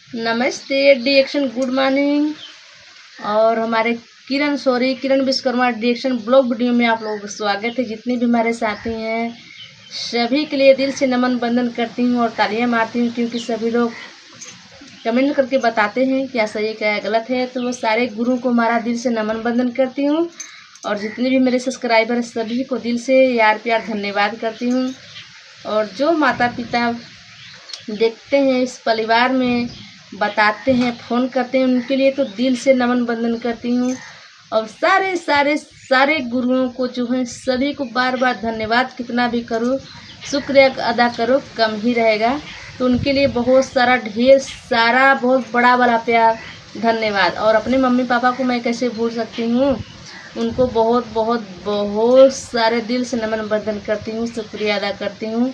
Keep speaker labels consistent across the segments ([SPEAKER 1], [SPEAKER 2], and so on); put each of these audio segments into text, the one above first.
[SPEAKER 1] नमस्ते डिएक्शन, good morning. और हमारे किरण विश्वकर्मा डिएक्शन ब्लॉग वीडियो में आप लोगों का स्वागत है। जितने भी हमारे साथी हैं सभी के लिए दिल से नमन बंदन करती हूँ और तालियां मारती हूँ, क्योंकि सभी लोग कमेंट करके बताते हैं क्या सही क्या है गलत है। तो वो सारे गुरु को हमारा दिल से नमन बंदन करती हूँ और जितने भी मेरे सब्सक्राइबर हैं सभी को दिल से यार प्यार धन्यवाद करती हूँ। और जो माता पिता देखते हैं इस परिवार में, बताते हैं, फ़ोन करते हैं, उनके लिए तो दिल से नमन बंदन करती हूँ। और सारे सारे सारे गुरुओं को जो है सभी को बार बार धन्यवाद कितना भी करो, शुक्रिया अदा करो कम ही रहेगा। तो उनके लिए बहुत सारा ढेर सारा बहुत बड़ा बड़ा प्यार धन्यवाद। और अपने मम्मी पापा को मैं कैसे भूल सकती हूँ, उनको बहुत बहुत बहुत सारे दिल से नमन बंदन करती हूँ, शुक्रिया अदा करती हूँ।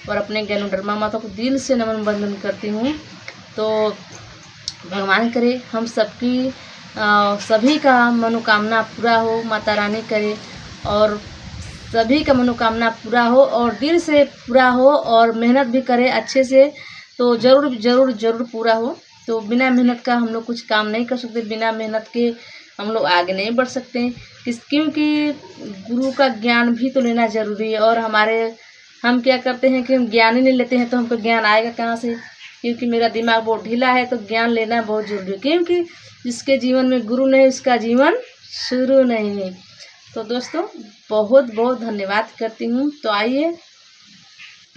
[SPEAKER 1] और अपने ज्ञानोधर्मा माता को दिल से नमन बंदन करती हूँ। तो भगवान करे हम सबकी सभी का मनोकामना पूरा हो, माता रानी करे और सभी का मनोकामना पूरा हो और दिल से पूरा हो और मेहनत भी करे अच्छे से, तो ज़रूर ज़रूर ज़रूर पूरा हो। तो बिना मेहनत का हम लोग कुछ काम नहीं कर सकते, बिना मेहनत के हम लोग आगे नहीं बढ़ सकते। क्योंकि गुरु का ज्ञान भी तो लेना ज़रूरी है। और हम क्या करते हैं कि हम ज्ञान ही नहीं लेते हैं तो हमको ज्ञान आएगा कहाँ से। क्योंकि मेरा दिमाग बहुत ढीला है, तो ज्ञान लेना बहुत ज़रूरी है, क्योंकि जिसके जीवन में गुरु नहीं उसका जीवन शुरू नहीं है। तो दोस्तों बहुत बहुत धन्यवाद करती हूँ। तो आइए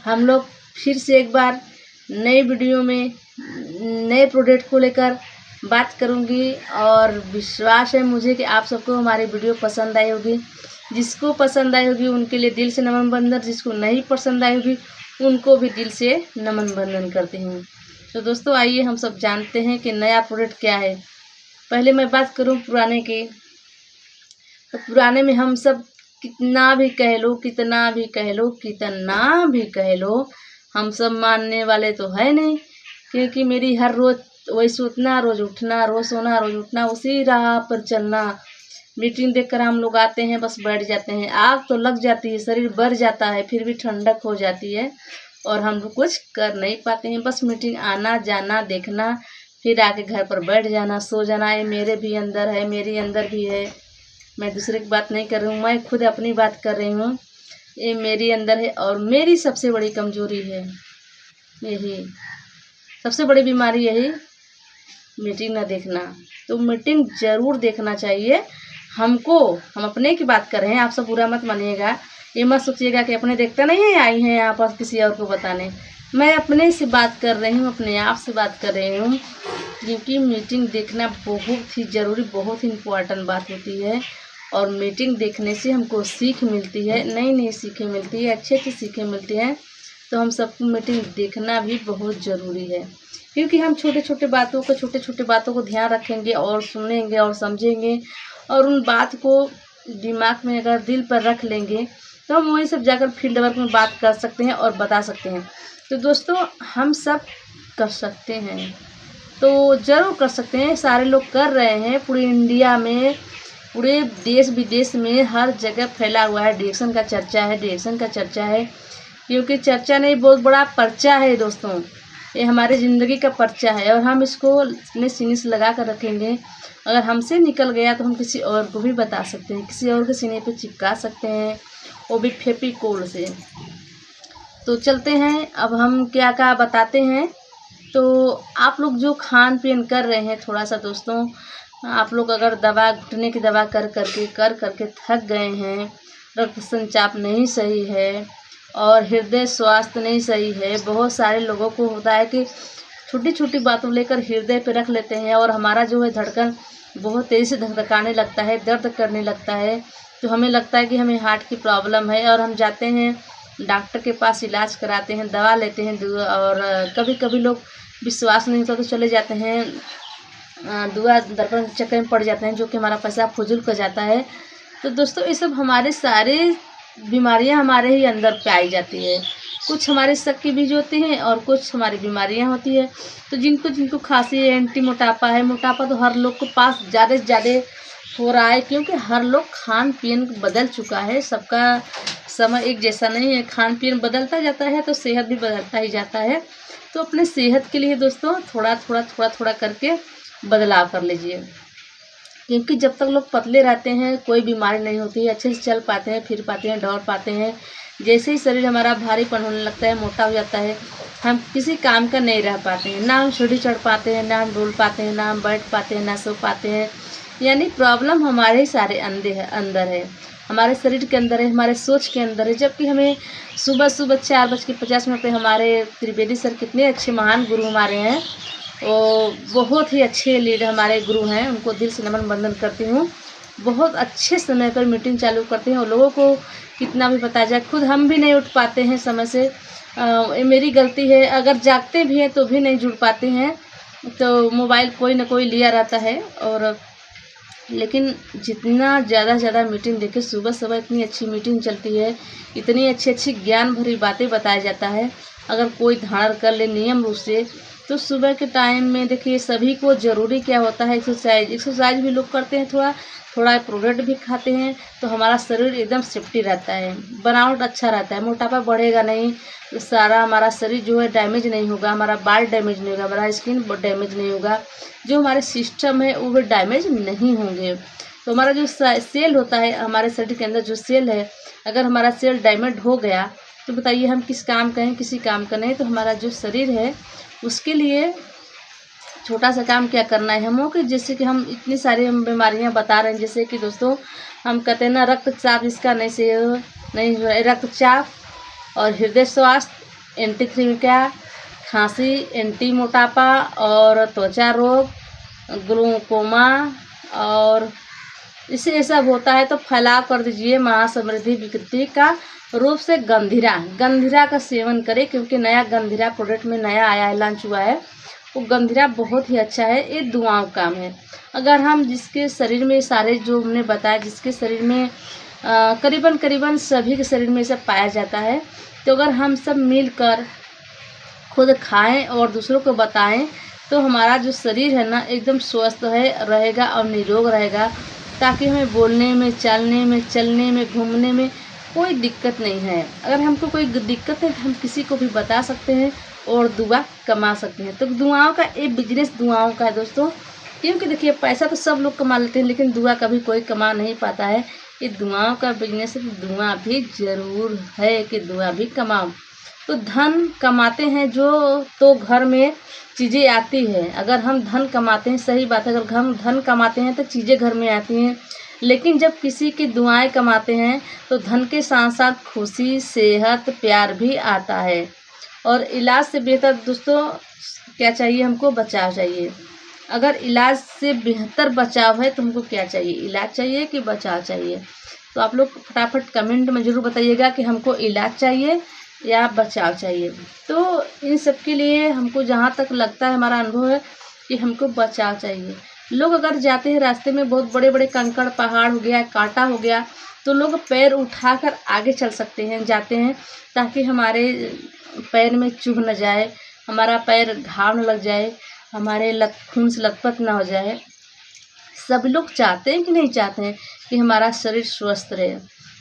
[SPEAKER 1] हम लोग फिर से एक बार नई वीडियो में नए प्रोडक्ट को लेकर बात करूँगी और विश्वास है मुझे कि आप सबको हमारी वीडियो पसंद आई होगी। जिसको पसंद आई होगी उनके लिए दिल से नमन बंदन, जिसको नहीं पसंद आई होगी उनको भी दिल से नमन बंदन करती हूँ। तो दोस्तों आइए हम सब जानते हैं कि नया प्रोडक्ट क्या है। पहले मैं बात करूँ पुराने की, तो पुराने में हम सब कितना भी कह लो कितना भी कह लो कितना भी कह लो हम सब मानने वाले तो है नहीं। क्योंकि मेरी हर रोज़ वही सोचना, रोज़ उठना, रोज़ सोना, रोज़ उठना, उसी राह पर चलना। मीटिंग देखकर हम लोग आते हैं, बस बैठ जाते हैं। आग तो लग जाती है, शरीर बढ़ जाता है, फिर भी ठंडक हो जाती है और हम लोग कुछ कर नहीं पाते हैं। बस मीटिंग आना जाना देखना, फिर आके घर पर बैठ जाना, सो जाना। ये मेरे भी अंदर है, मेरी अंदर भी है। मैं दूसरे की बात नहीं कर रही हूँ, मैं खुद अपनी बात कर रही हूँ। ये मेरी अंदर है और मेरी सबसे बड़ी कमजोरी है यही, सबसे बड़ी बीमारी यही, मीटिंग न देखना। तो मीटिंग ज़रूर देखना चाहिए हमको। हम अपने की बात कर रहे हैं, आप सब बुरा मत मानिएगा। ये मत सोचिएगा कि अपने देखते नहीं है, आई हैं यहाँ पर किसी और को बताने। मैं अपने से बात कर रही हूँ, अपने आप से बात कर रही हूँ। क्योंकि मीटिंग देखना बहुत ही ज़रूरी, बहुत ही इम्पोर्टेंट बात होती है। और मीटिंग देखने से हमको सीख मिलती है, नई नई सीखें मिलती है, अच्छी अच्छी सीखें मिलती हैं। तो हम सबको मीटिंग देखना भी बहुत ज़रूरी है। क्योंकि हम छोटे छोटे बातों को ध्यान रखेंगे और सुनेंगे और समझेंगे और उन बात को दिमाग में अगर दिल पर रख लेंगे तो हम वहीं सब जाकर फील्ड वर्क में बात कर सकते हैं और बता सकते हैं। तो दोस्तों हम सब कर सकते हैं, तो ज़रूर कर सकते हैं। सारे लोग कर रहे हैं, पूरे इंडिया में, पूरे देश विदेश में हर जगह फैला हुआ है। डिएक्शन का चर्चा है, डिएक्शन का चर्चा है। क्योंकि चर्चा नहीं, बहुत बड़ा पर्चा है दोस्तों। ये हमारी ज़िंदगी का पर्चा है और हम इसको अपने सीने से लगा कर रखेंगे। अगर हमसे निकल गया तो हम किसी और को भी बता सकते हैं, किसी और के सीने पे चिपका सकते हैं, वो भी फेविकोल से। तो चलते हैं, अब हम क्या क्या बताते हैं। तो आप लोग जो खान पीन कर रहे हैं थोड़ा सा दोस्तों, आप लोग अगर दवा, घुटने की दवा कर करके थक गए हैं, रक्त संचाप नहीं सही है और हृदय स्वास्थ्य नहीं सही है। बहुत सारे लोगों को होता है कि छोटी छोटी बातों लेकर हृदय पे रख लेते हैं और हमारा जो है धड़कन बहुत तेज़ी से धड़काने लगता है, दर्द करने लगता है। तो हमें लगता है कि हमें हार्ट की प्रॉब्लम है और हम जाते हैं डॉक्टर के पास, इलाज कराते हैं, दवा लेते हैं। और कभी कभी लोग विश्वास नहीं होता तो चले जाते हैं दुआ दर्पण के चक्कर में पड़ जाते हैं, जो कि हमारा पैसा फजूल कर जाता है। तो दोस्तों ये सब हमारे सारे बीमारियां हमारे ही अंदर पाई जाती है। कुछ हमारे शक की बीज होती हैं और कुछ हमारी बीमारियां होती है। तो जिनको जिनको खांसी है, एंटी मोटापा है, मोटापा तो हर लोग के पास ज़्यादा से ज़्यादा हो रहा है। क्योंकि हर लोग खान पीन बदल चुका है, सबका समय एक जैसा नहीं है, खान पीन बदलता जाता है तो सेहत भी बदलता ही जाता है। तो अपने सेहत के लिए दोस्तों थोड़ा थोड़ा करके बदलाव कर लीजिए, क्योंकि जब तक लोग पतले रहते हैं कोई बीमारी नहीं होती है, अच्छे से चल पाते हैं, फिर पाते हैं, दौड़ पाते हैं। जैसे ही शरीर हमारा भारीपन होने लगता है, मोटा हो जाता है, हम किसी काम का नहीं रह पाते हैं, ना हम सीढ़ी चढ़ पाते हैं, ना हम डोल पाते हैं, ना हम बैठ पाते हैं, ना सो पाते हैं। यानी प्रॉब्लम हमारे ही सारे अंदर है, हमारे शरीर के अंदर है, हमारे सोच के अंदर है। जबकि हमें सुबह 4:50 पे हमारे त्रिवेदी सर कितने अच्छे महान गुरु हमारे हैं, वो बहुत ही अच्छे लीडर हमारे गुरु हैं, उनको दिल से नमन वंदन करती हूँ। बहुत अच्छे समय पर मीटिंग चालू करते हैं और लोगों को कितना भी बताया जाए, खुद हम भी नहीं उठ पाते हैं समय से। ये मेरी गलती है, अगर जागते भी हैं तो भी नहीं जुड़ पाते हैं, तो मोबाइल कोई ना कोई लिया रहता है। और लेकिन जितना ज़्यादा से ज़्यादा मीटिंग देखे, सुबह इतनी अच्छी मीटिंग चलती है, इतनी अच्छी ज्ञान भरी बातें बताया जाता है। अगर कोई धारण कर ले नियम रूप से, तो सुबह के टाइम में देखिए सभी को ज़रूरी क्या होता है, एक्सरसाइज भी लोग करते हैं, थोड़ा प्रोडक्ट भी खाते हैं, तो हमारा शरीर एकदम सेफ्टी रहता है, बनावट अच्छा रहता है, मोटापा बढ़ेगा नहीं, सारा हमारा शरीर जो है डैमेज नहीं होगा, हमारा बाल डैमेज नहीं होगा, हमारा स्किन डैमेज नहीं होगा, जो हमारे सिस्टम है वो भी डैमेज नहीं होंगे। तो हमारा जो सेल होता है, हमारे शरीर के अंदर जो सेल है, अगर हमारा सेल डैमेज हो गया तो बताइए हम किस काम का हैं, किसी काम का नहीं। तो हमारा जो शरीर है उसके लिए छोटा सा काम क्या करना है हमको, कि जैसे कि हम इतनी सारी बीमारियां बता रहे हैं, जैसे कि दोस्तों हम कहते हैं ना, रक्तचाप इसका नहीं हो रहा है, रक्तचाप और हृदय स्वास्थ्य, एंटीथ्रीमिका, खांसी, एंटी मोटापा और त्वचा रोग, ग्लूकोमा, और इससे ये सब होता है तो फैलाव कर दीजिए। महासमृद्धि विकृति का रूप से गंधीरा का सेवन करें, क्योंकि नया गंधीरा प्रोडक्ट में नया आया है, लॉन्च हुआ है। वो गंधीरा बहुत ही अच्छा है, ये दुआओं काम है। अगर हम जिसके शरीर में सारे जो हमने बताया, जिसके शरीर में करीबन सभी के शरीर में सब पाया जाता है, तो अगर हम सब मिलकर खुद खाएं और दूसरों को बताएं, तो हमारा जो शरीर है ना एकदम स्वस्थ रहेगा और निरोग रहेगा, ताकि हमें बोलने में, चलने में, घूमने में कोई दिक्कत नहीं है। अगर हमको कोई दिक्कत है तो हम किसी को भी बता सकते हैं और दुआ कमा सकते हैं। तो दुआओं का एक बिजनेस दुआओं का है दोस्तों, क्योंकि देखिए पैसा तो सब लोग कमा लेते हैं, लेकिन दुआ कभी कोई कमा नहीं पाता है। ये दुआओं का बिजनेस है, दुआ भी ज़रूर है कि दुआ भी कमाओ। तो धन कमाते हैं जो, तो घर में चीज़ें आती है। अगर हम धन कमाते हैं, सही बात है, अगर हम धन कमाते हैं तो चीज़ें घर में आती हैं। लेकिन जब किसी की दुआएं कमाते हैं तो धन के साथ साथ खुशी, सेहत, प्यार भी आता है। और इलाज से बेहतर दोस्तों क्या चाहिए हमको? बचाव चाहिए। अगर इलाज से बेहतर बचाव है तो हमको क्या चाहिए? इलाज चाहिए कि बचाव चाहिए? तो आप लोग फटाफट कमेंट में ज़रूर बताइएगा कि हमको इलाज चाहिए या बचाव चाहिए। तो इन सब के लिए हमको जहाँ तक लगता है, हमारा अनुभव है कि हमको बचाव चाहिए। लोग अगर जाते हैं रास्ते में, बहुत बड़े बड़े कंकड़, पहाड़ हो गया, कांटा हो गया, तो लोग पैर उठाकर आगे चल सकते हैं, जाते हैं, ताकि हमारे पैर में चुभ न जाए, हमारा पैर घाव न लग जाए, हमारे खून से लथपथ न हो जाए। सब लोग चाहते हैं कि नहीं चाहते हैं कि हमारा शरीर स्वस्थ रहे।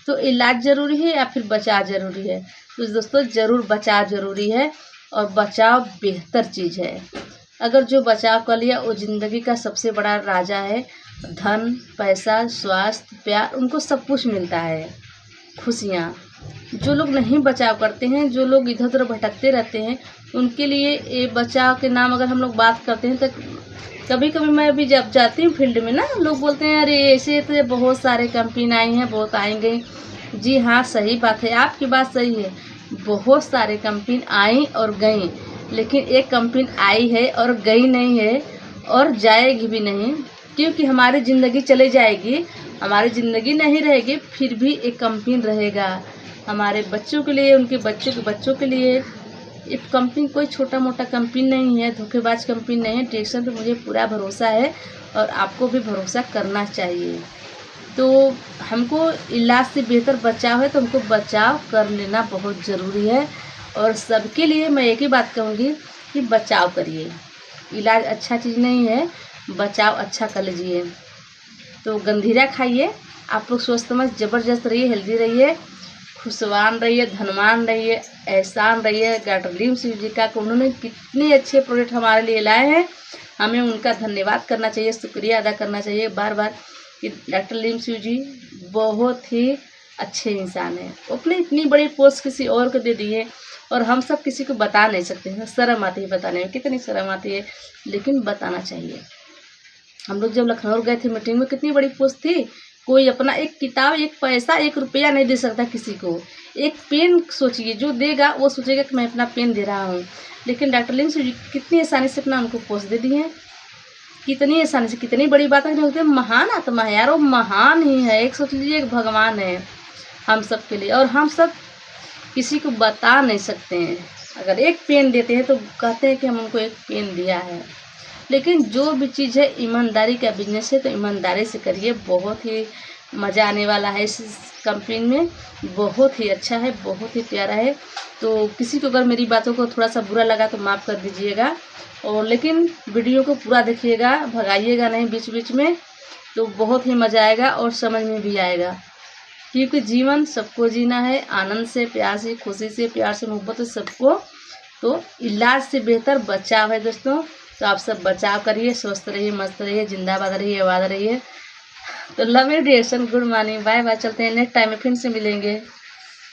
[SPEAKER 1] तो इलाज ज़रूरी है या फिर बचाव ज़रूरी है? तो दोस्तों ज़रूर बचाव ज़रूरी है, और बचाव बेहतर चीज़ है। अगर जो बचाव कर लिया वो ज़िंदगी का सबसे बड़ा राजा है। धन, पैसा, स्वास्थ्य, प्यार, उनको सब कुछ मिलता है, खुशियाँ। जो लोग नहीं बचाव करते हैं, जो लोग इधर उधर भटकते रहते हैं, उनके लिए ये बचाव के नाम अगर हम लोग बात करते हैं, तो कभी कभी मैं भी जब जाती हूँ फील्ड में ना, लोग बोलते हैं अरे ऐसे तो बहुत सारे कंपनी आई हैं, बहुत आएंगे। जी हाँ, सही बात है, आपकी बात सही है, बहुत सारे कंपनी आई और गई, लेकिन एक कंपनी आई है और गई नहीं है और जाएगी भी नहीं, क्योंकि हमारी ज़िंदगी चली जाएगी, हमारी ज़िंदगी नहीं रहेगी, फिर भी एक कंपनी रहेगा हमारे बच्चों के लिए, उनके बच्चों के बच्चों के लिए। ये कंपनी कोई छोटा मोटा कंपनी नहीं है, धोखेबाज कंपनी नहीं है। डायरेक्शन पे मुझे पूरा भरोसा है और आपको भी भरोसा करना चाहिए। तो हमको इलाज से बेहतर बचाव है, तो हमको बचाव कर लेना बहुत ज़रूरी है। और सबके लिए मैं एक ही बात कहूँगी कि बचाव करिए। इलाज अच्छा चीज़ नहीं है, बचाव अच्छा कर लीजिए। तो गंधीरा खाइए, आप लोग स्वस्थ मत ज़बरदस्त रहिए, हेल्दी रहिए, खुशवान रहिए, धनवान रहिए, एहसान रहिए। डॉक्टर लीम सिंह जी का उन्होंने कितने अच्छे प्रोजेक्ट हमारे लिए लाए हैं, हमें उनका धन्यवाद करना चाहिए, शुक्रिया अदा करना चाहिए बार बार कि डॉक्टर लीम सिंह जी बहुत ही अच्छे इंसान हैं। अपनी इतनी बड़ी पोस्ट किसी और को दे दी है और हम सब किसी को बता नहीं सकते हैं, शर्म आती है बताने में, कितनी शर्म आती है, लेकिन बताना चाहिए। हम लोग जब लखनऊ गए थे मीटिंग में, कितनी बड़ी पोस्ट थी, कोई अपना एक किताब, एक पैसा, 1 रुपया नहीं दे सकता किसी को। एक पेन सोचिए, जो देगा वो सोचेगा कि मैं अपना पेन दे रहा हूँ, लेकिन डॉक्टर लीम सिंह जी कितनी आसानी से अपना उनको पोस्ट दे दी है, कितनी आसानी से, कितनी बड़ी बात है। होते महान आत्मा है यार, वो महान ही है, एक सोच लीजिए एक भगवान है हम सब के लिए, और हम सब किसी को बता नहीं सकते हैं। अगर एक पेन देते हैं तो कहते हैं कि हम उनको एक पेन दिया है, लेकिन जो भी चीज़ है ईमानदारी का बिजनेस है तो ईमानदारी से करिए, बहुत ही मज़ा आने वाला है इस कंपनी में, बहुत ही अच्छा है, बहुत ही प्यारा है। तो किसी को अगर मेरी बातों को थोड़ा सा बुरा लगा तो माफ़ कर दीजिएगा, और लेकिन वीडियो को पूरा देखिएगा, भगाइएगा नहीं बीच बीच में, तो बहुत ही मज़ा आएगा और समझ में भी आएगा। क्योंकि जीवन सबको जीना है, आनंद से, प्यार से, खुशी से, प्यार से, मोहब्बत से सबको। तो इलाज से बेहतर बचाव है दोस्तों, तो आप सब बचाव करिए, स्वस्थ रहिए, मस्त रहिए, जिंदाबाद रहिए, आबाद रहिए। तो love you dear, good morning, bye bye, चलते हैं, नेक्स्ट टाइम में फिर से मिलेंगे।